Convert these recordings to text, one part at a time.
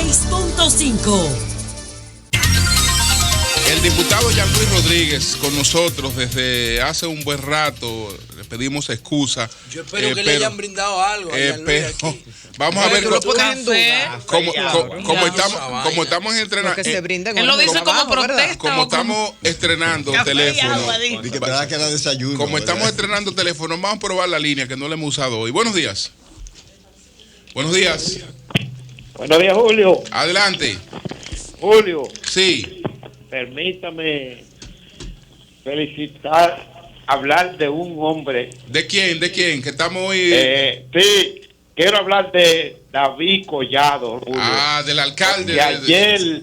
96.5. El diputado Jean Luis Rodríguez con nosotros desde hace un buen rato. Le pedimos excusa. Yo espero que le hayan brindado algo a Jean Luis aquí. Vamos a ver cómo estamos estrenando. Él lo dice como protesta. Como estamos estrenando teléfono. Desayuno. Como estamos estrenando teléfono, vamos a probar la línea que no la hemos usado hoy. Buenos días. Buenos días. Buenos días, Julio. Adelante. Julio. Sí. Permítame hablar de un hombre. ¿De quién? ¿De quién? Que estamos hoy. Sí, quiero hablar de David Collado, Julio. Del alcalde. Y ayer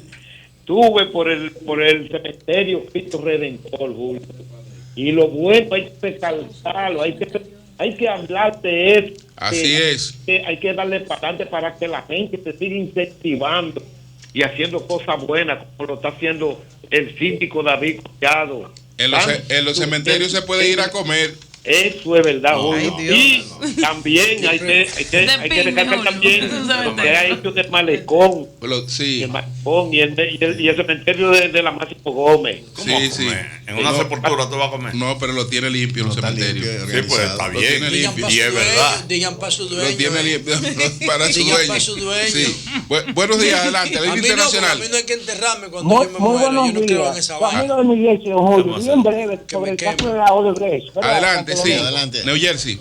estuve por el cementerio Cristo Redentor, Julio. Y lo bueno hay que recalcarlo, hay que hablar de eso. Así es. Hay que darle para adelante para que la gente se siga incentivando y haciendo cosas buenas, como lo está haciendo el síndico David Collado. En los cementerios se puede ir a comer. Eso es verdad, Julio. Y también hay que recalcar también lo que ha hecho de Malecón. Sí. El Malecón y el cementerio de la Máximo Gómez. Sí. En una sepultura tú vas a comer. No, pero lo tiene limpio los cementerios. Sí, pues está bien. Tiene limpio. Y es verdad. Digan para su dueño. Lo tiene limpio para su Digan dueño. para su dueño. Sí. Buenos días, adelante. La internacional. A mí no hay que enterrarme cuando yo me muero. Yo no quiero en esa vaina. Amigo de mi iglesia, don Julio, bien breve sobre el caso de la Odebrecht. Adelante, sí. New Jersey.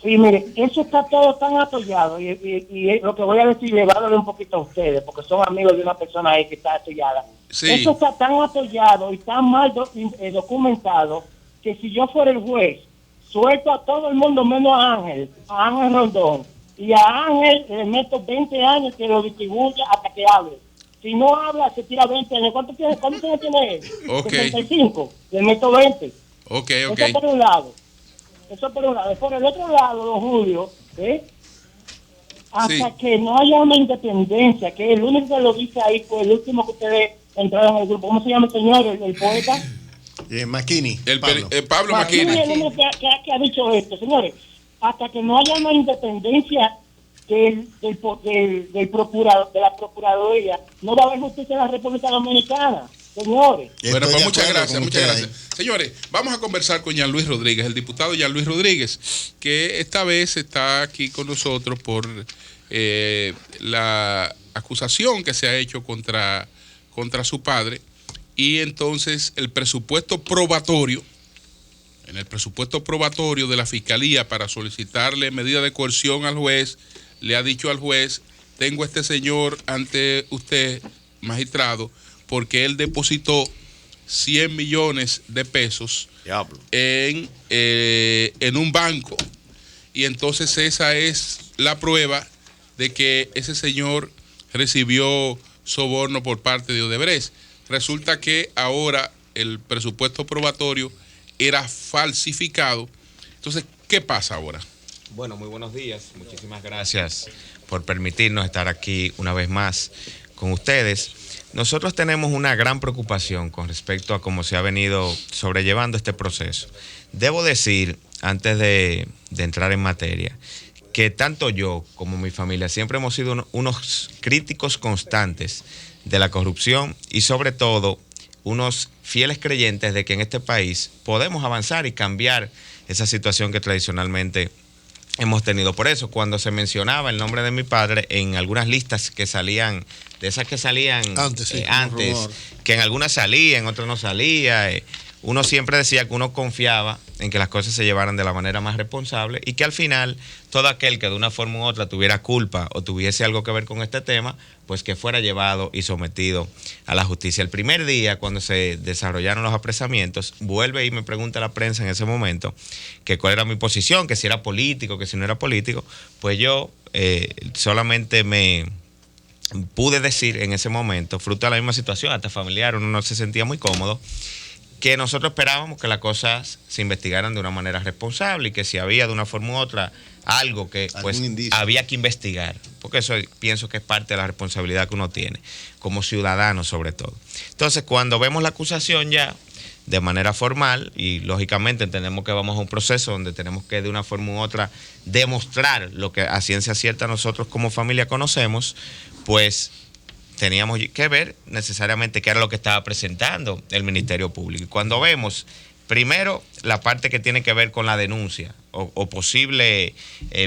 Sí, mire, eso está todo tan atollado y lo que voy a decir le va a doler un poquito a ustedes, porque son amigos de una persona ahí que está atollada. Sí. Eso está tan atollado y tan mal documentado que si yo fuera el juez, suelto a todo el mundo menos a Ángel Rondón. Y a Ángel le meto 20 años que lo distribuya hasta que hable. Si no habla, se tira 20 años. ¿Cuántos años tiene él? Okay. 65. Le meto 20. Ok. Eso por un lado. Por el otro lado, don Julio, hasta que no haya una independencia, que el único que lo dice ahí fue el último que ustedes entraron en el grupo. ¿Cómo se llama el señor, el poeta? Macchini. Pablo Macchini. Es el único que ha dicho esto, señores. Hasta que no haya una independencia del procurador, de la Procuraduría, no va a haber justicia en la República Dominicana. Señores. Bueno, pues muchas gracias. Señores, vamos a conversar con Jean Luis Rodríguez, el diputado Jean Luis Rodríguez, que esta vez está aquí con nosotros por la acusación que se ha hecho contra su padre, y entonces en el presupuesto probatorio de la Fiscalía para solicitarle medida de coerción al juez, le ha dicho al juez: tengo a este señor ante usted, magistrado, porque él depositó 100 millones de pesos en un banco. Y entonces esa es la prueba de que ese señor recibió soborno por parte de Odebrecht. Resulta que ahora el presupuesto probatorio era falsificado. Entonces, ¿qué pasa ahora? Bueno, muy buenos días. Muchísimas gracias por permitirnos estar aquí una vez más con ustedes. Nosotros tenemos una gran preocupación con respecto a cómo se ha venido sobrellevando este proceso. Debo decir, antes de entrar en materia, que tanto yo como mi familia siempre hemos sido unos críticos constantes de la corrupción y sobre todo unos fieles creyentes de que en este país podemos avanzar y cambiar esa situación que tradicionalmente hemos tenido. Por eso, cuando se mencionaba el nombre de mi padre en algunas listas que salían, de esas que salían antes, que en algunas salía, en otras no salía, uno siempre decía que uno confiaba en que las cosas se llevaran de la manera más responsable y que al final todo aquel que de una forma u otra tuviera culpa o tuviese algo que ver con este tema, pues que fuera llevado y sometido a la justicia. El primer día, cuando se desarrollaron los apresamientos, vuelve y me pregunta la prensa en ese momento que cuál era mi posición, que si era político, que si no era político. Pues yo solamente me pude decir en ese momento, fruto de la misma situación, hasta familiar, uno no se sentía muy cómodo, que nosotros esperábamos que las cosas se investigaran de una manera responsable y que si había de una forma u otra algo que pues había que investigar, porque eso pienso que es parte de la responsabilidad que uno tiene como ciudadano sobre todo. Entonces, cuando vemos la acusación ya de manera formal y lógicamente entendemos que vamos a un proceso donde tenemos que de una forma u otra demostrar lo que a ciencia cierta nosotros como familia conocemos, pues teníamos que ver necesariamente qué era lo que estaba presentando el Ministerio Público. Y cuando vemos, primero, la parte que tiene que ver con la denuncia o posibles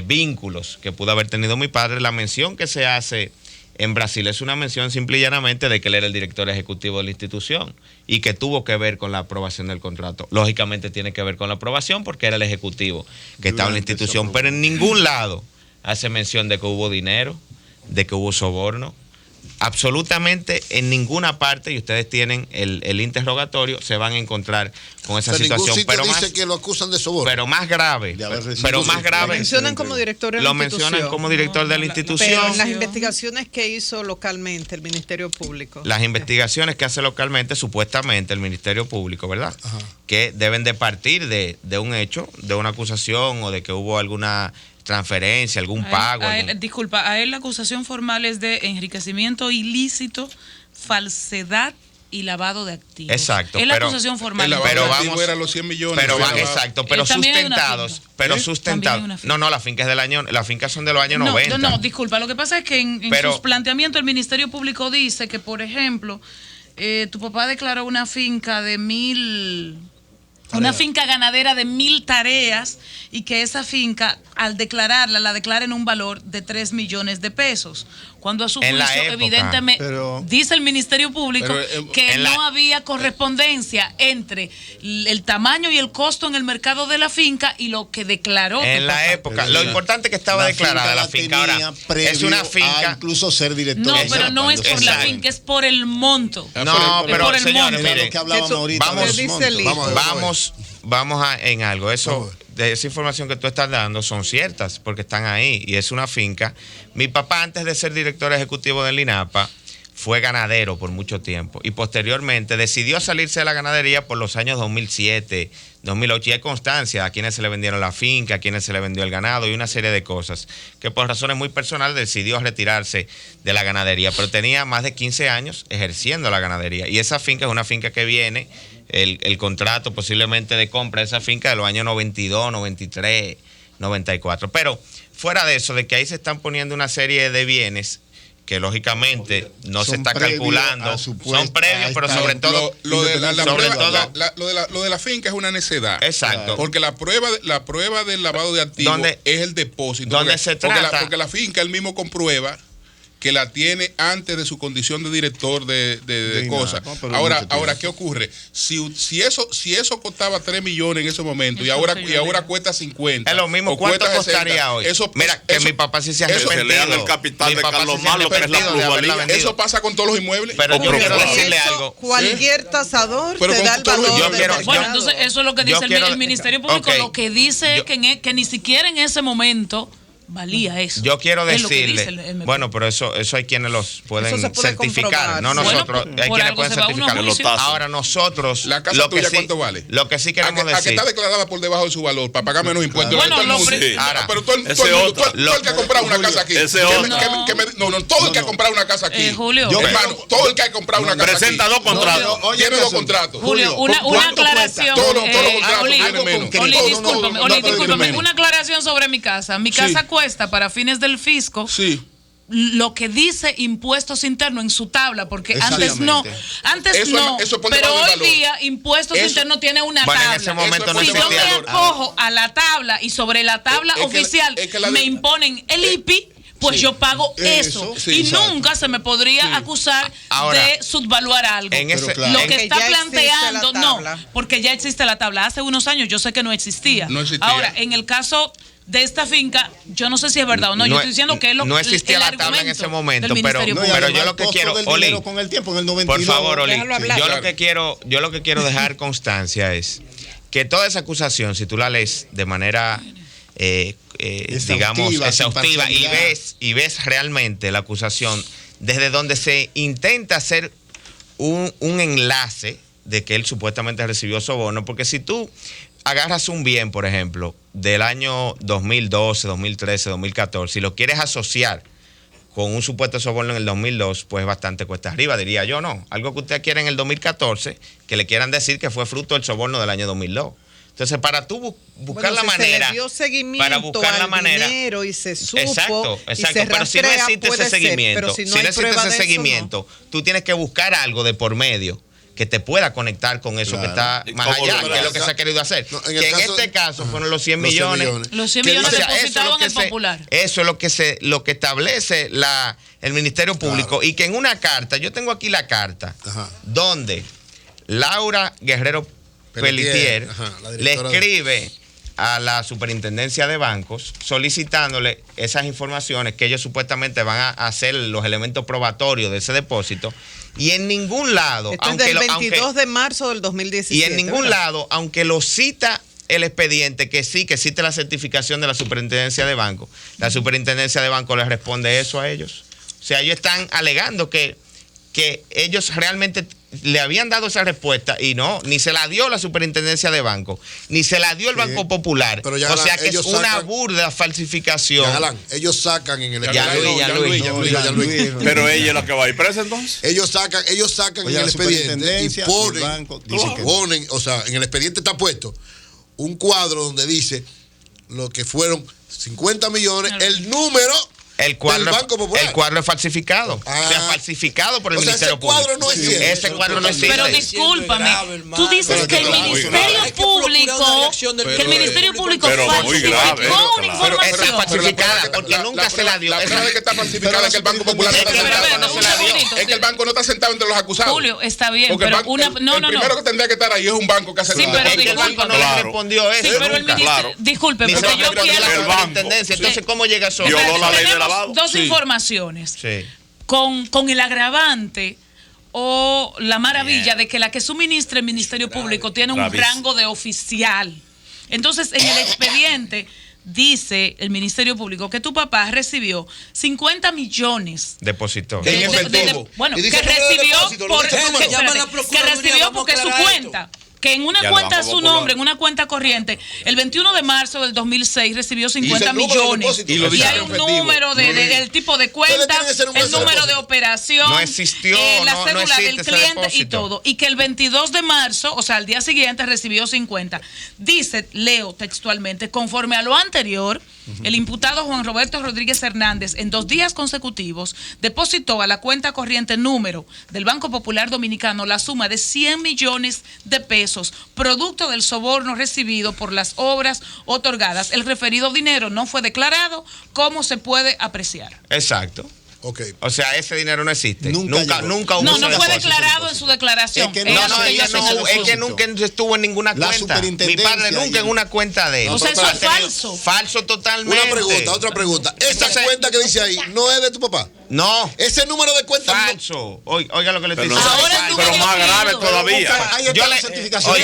vínculos que pudo haber tenido mi padre, la mención que se hace en Brasil es una mención simple y llanamente de que él era el director ejecutivo de la institución y que tuvo que ver con la aprobación del contrato. Lógicamente tiene que ver con la aprobación porque era el ejecutivo que estaba en la institución, pero en ningún lado hace mención de que hubo dinero, de que hubo soborno. Absolutamente en ninguna parte, y ustedes tienen el interrogatorio, se van a encontrar con esa situación. Pero dice que lo acusan de soborno. Pero más grave. Pero más grave. Lo mencionan como director de la institución. Lo mencionan como director de la institución. Pero en las investigaciones que hizo localmente el Ministerio Público. Las investigaciones que hace localmente, supuestamente, el Ministerio Público, ¿verdad? Ajá. Que deben de partir de un hecho, de una acusación o de que hubo alguna transferencia, algún pago. Disculpa, a él la acusación formal es de enriquecimiento ilícito, falsedad y lavado de activos. Exacto. Es la acusación formal. El lavado de activos era los 100 millones. Pero exacto, pero sustentados. Pero sustentados. No, la finca es del año, las fincas son de los años 90. No, disculpa, lo que pasa es que en sus planteamientos el Ministerio Público dice que, por ejemplo, tu papá declaró una finca de 1000... Una finca ganadera de 1000 tareas y que esa finca, al declararla, la declara en un valor de 3 millones de pesos. Cuando a su juicio, evidentemente, dice el Ministerio Público que no había correspondencia entre el tamaño y el costo en el mercado de la finca y lo que declaró. En la época, lo importante que estaba declarada la finca. Ahora, es una finca. Incluso ser director. No, pero no es por la finca, es por el monto. No, pero por el señores, monto. mire, vamos en algo. Eso, de esa información que tú estás dando son ciertas porque están ahí y es una finca. Mi papá, antes de ser director ejecutivo del INAPA, fue ganadero por mucho tiempo y posteriormente decidió salirse de la ganadería por los años 2007, 2008 y hay constancia a quienes se le vendieron la finca, a quienes se le vendió el ganado y una serie de cosas que por razones muy personales decidió retirarse de la ganadería, pero tenía más de 15 años ejerciendo la ganadería y esa finca es una finca que viene, el contrato posiblemente de compra de esa finca de los años 92, 93, 94, pero fuera de eso, de que ahí se están poniendo una serie de bienes que lógicamente no se está calculando, son previos, pero sobre todo lo de la finca es una necedad. Exacto. Porque la prueba del lavado de activos es el depósito. Porque la finca él mismo comprueba que la tiene antes de su condición de director de cosas. Ahora, ¿qué ocurre? Si eso costaba 3 millones en ese momento y ahora cuesta 50. Es lo mismo, ¿cuánto costaría hoy? Mira, que mi papá sí se ha arrepentido. Se le dan el capital de Carlos Malo, que es la plusvalía. Eso pasa con todos los inmuebles. Pero yo quiero decirle algo. Cualquier tasador te da el valor. Bueno, entonces eso es lo que dice el Ministerio Público, lo que dice que ni siquiera en ese momento valía eso. Yo quiero decirle, bueno, pero eso hay quienes los pueden certificar, no nosotros, hay quienes pueden certificarlo. Ahora nosotros, la casa tuya ¿cuánto vale? Lo que sí queremos decir, a que está declarada por debajo de su valor para pagar menos impuestos. Bueno, pero todo el que ha comprado una casa aquí, todo el que ha comprado una casa aquí, hermano, todo el que ha comprado una casa aquí presenta 2 contratos, tiene 2 contratos. Julio, una aclaración. Todos los contratos tienen menos. Discúlpame, una aclaración sobre mi casa. Mi casa cuesta para fines del fisco lo que dice impuestos internos en su tabla, porque antes no, pero hoy día impuestos internos tiene una tabla. En ese momento no si yo me acojo a la tabla y sobre la tabla oficial me imponen el IPI, pues yo pago eso. Y nunca se me podría acusar de subvaluar algo. Lo que está planteando, no, porque ya existe la tabla. Hace unos años yo sé que no existía. Ahora, en el caso de esta finca, yo no sé si es verdad o no. Yo estoy diciendo que es lo que no existía la tabla en ese momento, pero yo lo que quiero, Oli, con el tiempo, en el 92, por favor, Oli, yo lo que quiero dejar constancia es que toda esa acusación, si tú la lees de manera digamos exhaustiva y ves realmente la acusación desde donde se intenta hacer un enlace de que él supuestamente recibió soborno, porque si tú agarras un bien, por ejemplo, del año 2012, 2013, 2014, y lo quieres asociar con un supuesto soborno en el 2002, pues bastante cuesta arriba, diría yo, ¿no? Algo que usted quiere en el 2014, que le quieran decir que fue fruto del soborno del año 2002. Entonces, para tú buscar la manera, se le dio seguimiento para buscar la manera, dinero y se supo, exacto, y se pero si no existe ese seguimiento, pero si no existe ese seguimiento, tú tienes que buscar algo de por medio que te pueda conectar con eso que está más allá, que es lo que se ha querido hacer. No, en este caso fueron los 100 millones. Los 100 millones depositados en el Popular. Eso es lo que establece el Ministerio Público, y que en una carta, yo tengo aquí la carta, donde Laura Guerrero Pelletier le escribe a la Superintendencia de Bancos solicitándole esas informaciones que ellos supuestamente van a hacer los elementos probatorios de ese depósito, y en ningún lado, esto es del 22 de marzo del 2017, y en ningún lado, aunque lo cita el expediente, que cite la certificación de la Superintendencia de Bancos, la Superintendencia de Bancos les responde eso a ellos. O sea, ellos están alegando que ellos realmente le habían dado esa respuesta, y no, ni se la dio la Superintendencia de Bancos, ni se la dio el Banco Popular. Pero ya, o sea, que es una burda falsificación. Ellos sacan en el Luis. Pero ella es la que va a ir presa entonces. Ellos sacan en el expediente y ponen, o sea, en el expediente está puesto un cuadro donde dice lo que fueron 50 millones, el número. El cuadro es falsificado. O sea, falsificado por el Ministerio Público. Ese cuadro no existe. Pero discúlpame, tú dices que el Ministerio Público falsificó una información. Pero es falsificada porque nunca se la dio. La prueba de que está falsificada es que el Banco Popular no se la dio. Es que el banco no está sentado entre los acusados. Julio, está bien, pero el primero que tendría que estar ahí es un banco que hace sí, pero el banco no le respondió eso. Sí, pero el ministerio, disculpe, porque yo quiero. Entonces, ¿cómo llega eso? Violó la ley de la dos informaciones. Sí. Con el agravante o la maravilla de que la que suministra el Ministerio Público tiene un rango de oficial. Entonces, en el expediente dice el Ministerio Público que tu papá recibió 50 millones. Depositó. Bueno, que recibió porque es su cuenta. Que en una cuenta a su nombre, en una cuenta corriente, el 21 de marzo del 2006 recibió 50 millones. Y hay un número del tipo de cuenta, el número de operación, no existió, la cédula del cliente y todo. Y que el 22 de marzo, o sea, al día siguiente, recibió 50. Dice, leo textualmente, conforme a lo anterior, el imputado Juan Roberto Rodríguez Hernández, en 2 días consecutivos, depositó a la cuenta corriente número del Banco Popular Dominicano la suma de 100 millones de pesos, producto del soborno recibido por las obras otorgadas. El referido dinero no fue declarado, ¿cómo se puede apreciar? Exacto. Okay. O sea, ese dinero no existe. Nunca hubo. No fue declarado en su declaración. Es que nunca estuvo en ninguna cuenta. Mi padre nunca en una cuenta de él. O sea, eso es falso. Falso totalmente. Otra pregunta. ¿Esa cuenta que dice ahí no es de tu papá? No. Ese número de cuenta falso. Oiga lo que le estoy diciendo. Pero más grave todavía. Yo la certificación.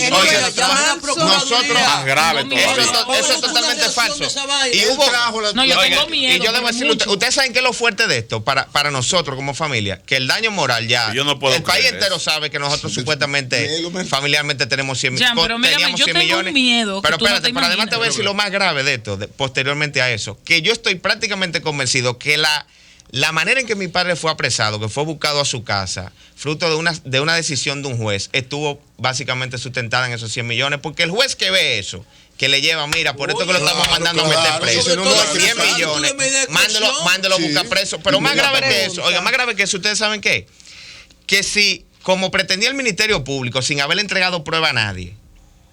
Nosotros. Más grave todavía. Eso es totalmente falso. Y hubo. No, yo tengo miedo. Y yo debo decirle, ustedes saben que es lo fuerte de esto para nosotros como familia, que el daño moral ya, el país entero sabe que nosotros supuestamente familiarmente tenemos 100 millones. Pero mírame, yo tengo un miedo. Pero espérate, pero además te voy a decir lo más grave de esto, posteriormente a eso, que yo estoy prácticamente convencido que la manera en que mi padre fue apresado, que fue buscado a su casa, fruto de una decisión de un juez, estuvo básicamente sustentada en esos 100 millones, porque el juez que ve eso, que le lleva, mira, por esto que lo estamos mandando a meter preso, 100 millones, mándelo a buscar preso. Pero más grave que eso, oiga, más grave que eso, ¿ustedes saben qué? Que si, como pretendía el Ministerio Público, sin haberle entregado prueba a nadie,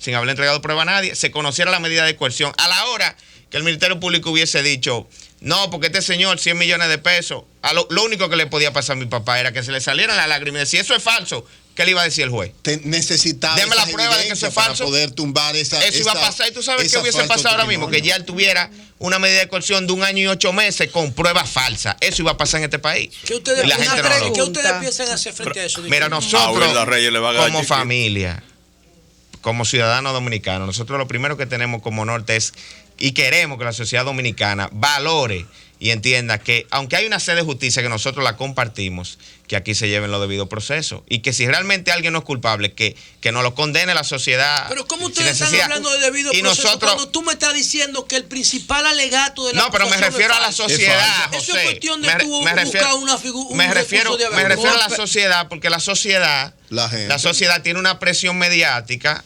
se conociera la medida de coerción, a la hora que el Ministerio Público hubiese dicho, no, porque este señor, 100 millones de pesos, lo único que le podía pasar a mi papá era que se le salieran las lágrimas. Y si eso es falso, ¿qué le iba a decir el juez? Necesitaba. Deme la prueba de que eso es falso. Para poder tumbar eso iba a pasar. ¿Y tú sabes qué hubiese pasado ahora mismo? Que ya él tuviera una medida de coerción de 1 año y 8 meses con pruebas falsas. Eso iba a pasar en este país. ¿Qué ustedes piensan hacer frente a eso? Mira, nosotros, como familia, como ciudadanos dominicanos, nosotros lo primero que tenemos como norte es, y queremos que la sociedad dominicana valore y entienda que, aunque hay una sede de justicia que nosotros la compartimos, que aquí se lleven los debidos procesos. Y que si realmente alguien no es culpable, que nos lo condene la sociedad. Pero ¿cómo ustedes están hablando de debido proceso cuando tú me estás diciendo que el principal alegato de la pero me refiero a la sociedad, José. Eso es cuestión de tú buscar una figura. Me refiero a la sociedad, porque la sociedad tiene una presión mediática.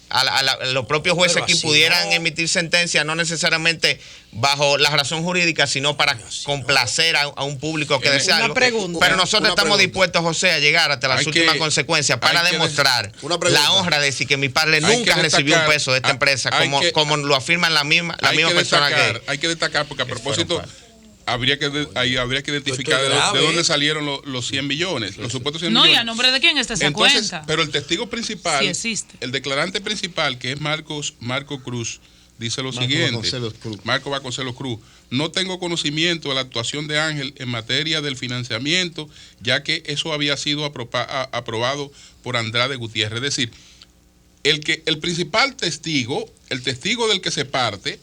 Los propios jueces que pudieran emitir sentencias, no necesariamente bajo la razón jurídica, sino para complacer a un público que desea algo. Pero nosotros estamos dispuestos, José, a llegar hasta las últimas consecuencias para demostrar la honra de decir que mi padre nunca recibió un peso de esta empresa, como lo afirman la misma persona que... Hay que destacar, porque a propósito... Habría que identificar de dónde salieron los 100 millones, los supuestos 100 millones. No, ¿y a nombre de quién está esa cuenta? Pero el testigo principal, sí existe. El declarante principal, que es Marco Cruz, dice lo siguiente. Marco Vasconcelos Cruz. No tengo conocimiento de la actuación de Ángel en materia del financiamiento, ya que eso había sido aprobado por Andrade Gutiérrez. Es decir, el principal testigo, el testigo del que se parte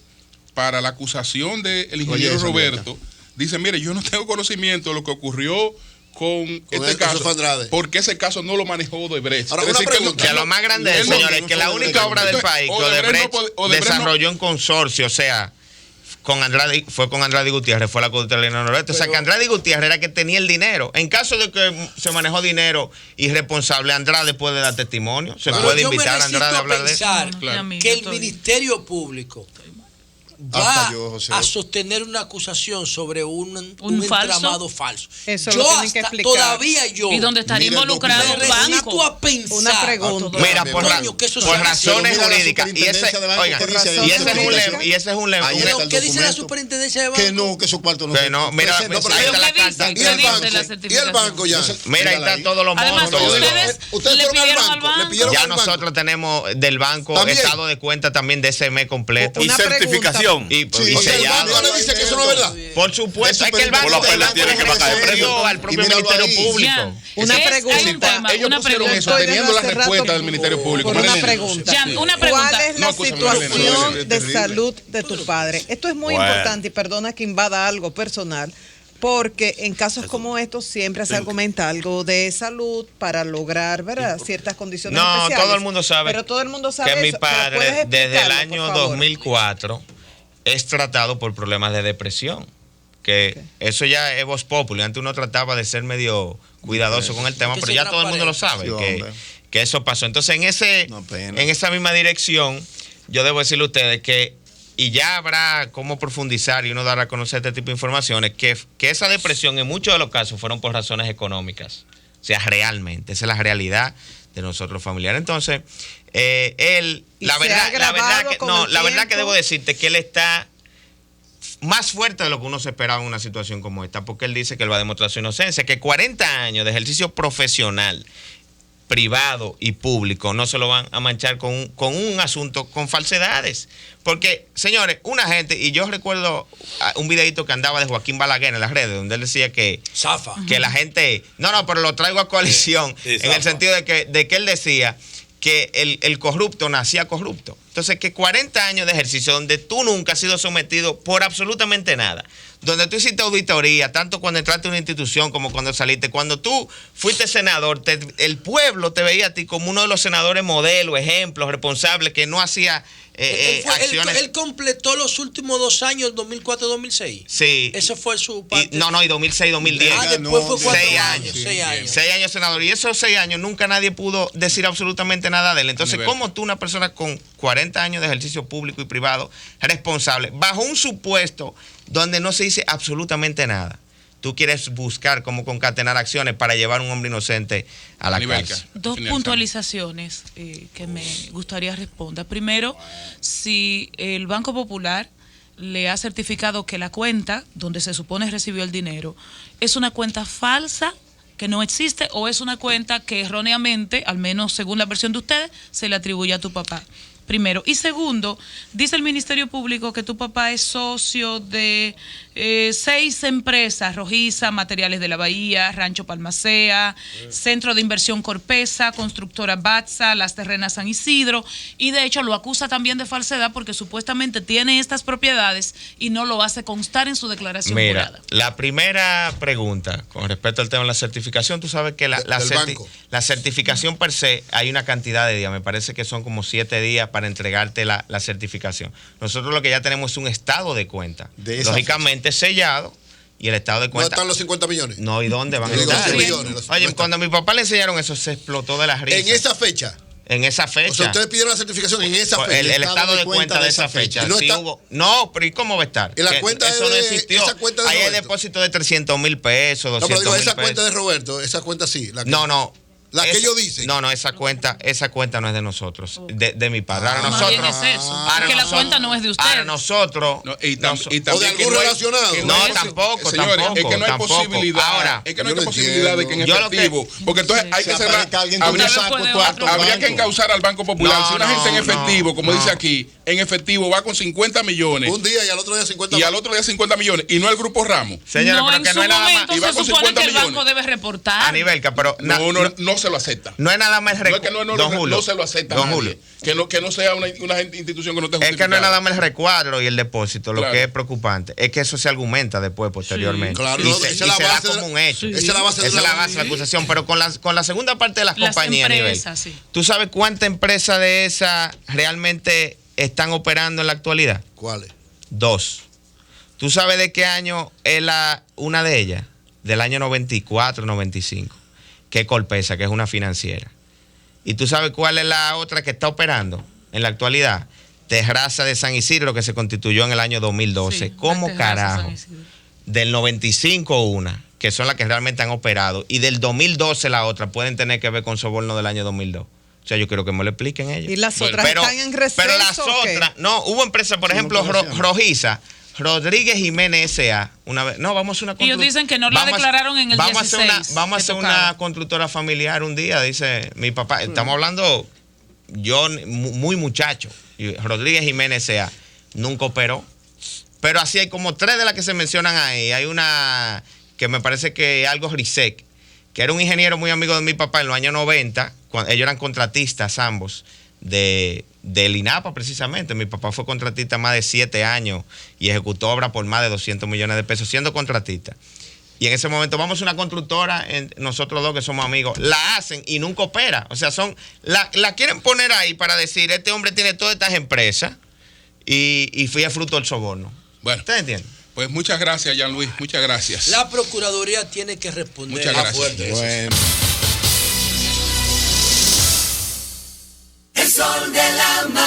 para la acusación del ingeniero Roberto, dice, mire, yo no tengo conocimiento de lo que ocurrió con este caso, porque ese caso no lo manejó Odebrecht. Ahora, que lo más grande es, señores, que la única obra del país que Odebrecht desarrolló en consorcio, o sea, fue con Andrade Gutiérrez, fue la Contraloría Noreste. O sea, que Andrade Gutiérrez era que tenía el dinero. En caso de que se manejó dinero irresponsable, Andrade puede dar testimonio. Se puede invitar a Andrade a hablar de eso. Que el Ministerio Público va a sostener una acusación sobre un entramado falso. Eso yo lo que explicar. Todavía yo. ¿Y dónde estaría involucrado el banco? A pensar, una pregunta. Mira, por razones jurídicas. Y ese es un lema. ¿Qué dice la superintendencia de banco? Que no, que esos cuartos no. Que no, mira, ahí está la carta. Y el banco ya. Mira, ahí está todos los montos. Ustedes le pidieron al banco. Ya nosotros tenemos del banco estado de cuenta también de ese mes completo. Y certificación. Y sellado. ¿No le dice que eso no es verdad? Por supuesto, es que el banco tiene que bajar el precio al propio Ministerio Público. Una pregunta. Ellos pusieron eso, teniendo la respuesta del Ministerio Público. Una pregunta. ¿Cuál es la situación de salud de tu padre? Esto es muy importante y perdona que invada algo personal. Porque en casos como estos siempre se argumenta algo de salud para lograr, ¿verdad?, ciertas condiciones especiales. No, todo el mundo sabe. Pero todo el mundo sabe que eso. Mi padre desde el año 2004 es tratado por problemas de depresión. Que eso ya es voz populi. Antes uno trataba de ser medio cuidadoso con el tema, pero ya todo el mundo lo sabe que eso pasó. Entonces en esa misma dirección yo debo decirle a ustedes que, y ya habrá cómo profundizar y uno dar a conocer este tipo de informaciones, que esa depresión en muchos de los casos fueron por razones económicas. O sea, realmente, esa es la realidad de nosotros familiares. Entonces, la verdad que debo decirte que él está más fuerte de lo que uno se esperaba en una situación como esta, porque él dice que él va a demostrar su inocencia, que 40 años de ejercicio profesional, privado y público no se lo van a manchar con un asunto, con falsedades. Porque, señores, una gente, y yo recuerdo un videito que andaba de Joaquín Balaguer en las redes, donde él decía que la gente, pero lo traigo a coalición, en el sentido de que él decía que el corrupto nacía corrupto. Entonces, que 40 años de ejercicio donde tú nunca has sido sometido por absolutamente nada, donde tú hiciste auditoría, tanto cuando entraste a una institución como cuando saliste, cuando tú fuiste senador, el pueblo te veía a ti como uno de los senadores modelo, ejemplos, responsables, que no hacía acciones. Él completó los últimos 2 años, 2004-2006. Sí. Ese fue su parte. Y 2006-2010. Después fue 6 años. 6 años senador. Y esos 6 años nunca nadie pudo decir absolutamente nada de él. Entonces, ¿cómo tú, una persona con 40 años de ejercicio público y privado, responsable, bajo un supuesto donde no se dice absolutamente nada, tú quieres buscar cómo concatenar acciones para llevar a un hombre inocente a la cárcel? 2 puntualizaciones que me gustaría responder. Primero, si el Banco Popular le ha certificado que la cuenta donde se supone recibió el dinero es una cuenta falsa, que no existe, o es una cuenta que erróneamente, al menos según la versión de ustedes, se le atribuye a tu papá. Primero. Y segundo, dice el Ministerio Público que tu papá es socio de 6 empresas: Rojiza, Materiales de la Bahía, Rancho Palmacea, Centro de Inversión Corpesa, Constructora Batza, Las Terrenas San Isidro, y de hecho lo acusa también de falsedad porque supuestamente tiene estas propiedades y no lo hace constar en su declaración jurada. La primera pregunta con respecto al tema de la certificación, tú sabes que la certificación per se hay una cantidad de días, me parece que son como 7 días para entregarte la certificación. Nosotros lo que ya tenemos es un estado de cuenta, lógicamente sellado, y el estado de cuenta. ¿No están los 50 millones? No, ¿y dónde van a estar? Oye, cuando a mi papá le enseñaron eso, se explotó de la risa. ¿En esa fecha? En esa fecha. O sea, ustedes pidieron la certificación en esa fecha. El estado de cuenta de esa fecha. No, sí no, pero ¿y cómo va a estar? En la cuenta eso no existió. Esa cuenta de ahí Roberto. hay depósito de 300,000 pesos, 200,000 pesos. No, pero digo, esa cuenta de Roberto, esa cuenta sí. No. La que ellos dicen. No, esa cuenta no es de nosotros, de mi padre. Ahora nosotros. Bien es eso, porque la cuenta no es de ustedes. Ahora nosotros. O de algún relacionado. No, tampoco. Señores, es que no hay posibilidad. Ahora, es que no hay posibilidad de que en efectivo. Porque entonces hay que cerrar. Habría que encauzar al Banco Popular. Si una gente en efectivo, como dice aquí, en efectivo va con 50 millones. Un día y al otro día 50 millones. Y al otro día 50 millones. Y no el Grupo Ramos. Señora, pero que no es nada más. Y va con 50 millones. El banco debe reportar. A nivel, pero no se lo acepta. No es nada más el recuadro. No se lo acepta nadie. Que no sea una institución que no esté justificada. Es que no es nada más el recuadro y el depósito. Lo que es preocupante es que eso se argumenta después, posteriormente. Sí. Claro, y se da como un hecho. Esa es la base de la acusación. Pero con la segunda parte de las compañías, empresas, nivel, ¿tú sabes cuántas empresas de esas realmente están operando en la actualidad? ¿Cuáles? 2. ¿Tú sabes de qué año es una de ellas? Del año 94, 95. Que es Corpesa, que es una financiera. ¿Y tú sabes cuál es la otra que está operando en la actualidad? Terraza de San Isidro, que se constituyó en el año 2012. Sí, ¿cómo carajo? Del 95 una, que son las que realmente han operado, y del 2012 la otra, pueden tener que ver con soborno del año 2002. O sea, yo quiero que me lo expliquen ellos. ¿Y las otras están en receso? Pero las otras, no, hubo empresas, por ejemplo, Rojiza, Rodríguez Jiménez S.A. Una vez, vamos a hacer una constructora. Ellos dicen que no la declararon en el 16. Vamos a hacer una constructora familiar un día, dice mi papá. Estamos hablando, yo muy muchacho. Rodríguez Jiménez S.A. nunca operó. Pero así hay como 3 de las que se mencionan ahí. Hay una que me parece que algo Risek, que era un ingeniero muy amigo de mi papá en los años 90. Cuando ellos eran contratistas ambos del INAPA precisamente. Mi papá fue contratista más de 7 años y ejecutó obras por más de 200 millones de pesos siendo contratista. Y en ese momento vamos a una constructora, nosotros dos que somos amigos, la hacen y nunca opera. O sea, la quieren poner ahí para decir, este hombre tiene todas estas empresas y fui a fruto del soborno. Bueno, ¿ustedes entienden? Pues muchas gracias, Jean Luis, muchas gracias. La Procuraduría tiene que responder. Muchas gracias. Fuerte. Bueno. El sol de la mañana.